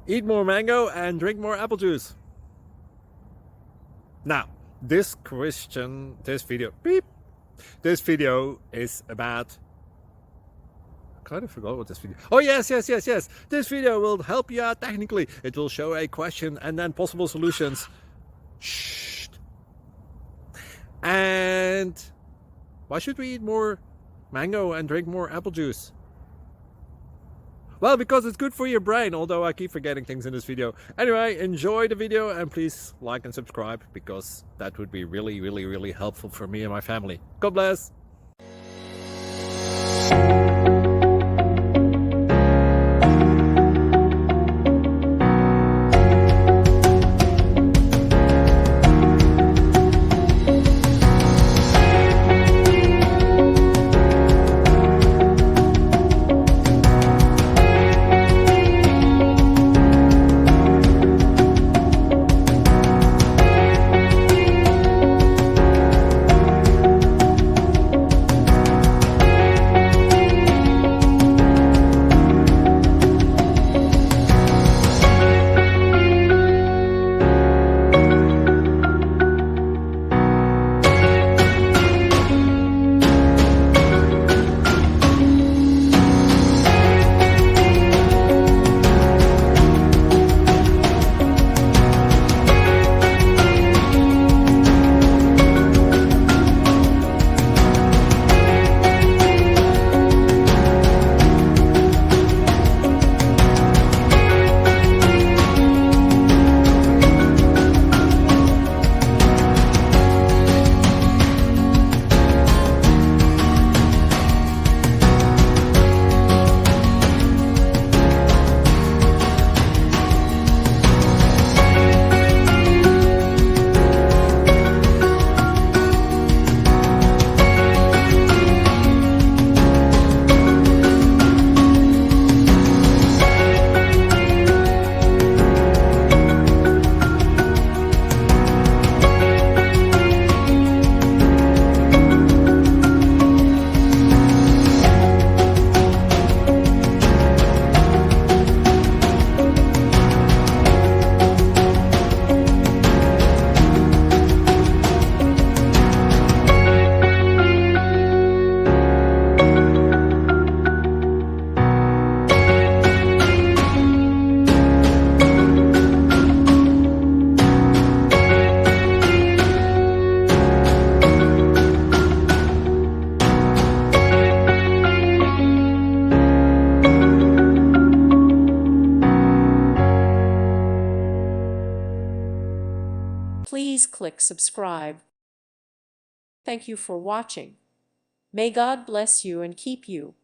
Eat more mango and drink more apple juice. Now, this video is about, I kind of forgot what this video. Oh, yes. This video will help you out technically. It will show a question and then possible solutions. Shh. And why should we eat more mango and drink more apple juice? Well, because it's good for your brain, although I keep forgetting things in this video. Anyway, enjoy the video and please like and subscribe, because that would be really helpful for me and my family. God bless! Please click subscribe. Thank you for watching. May God bless you and keep you.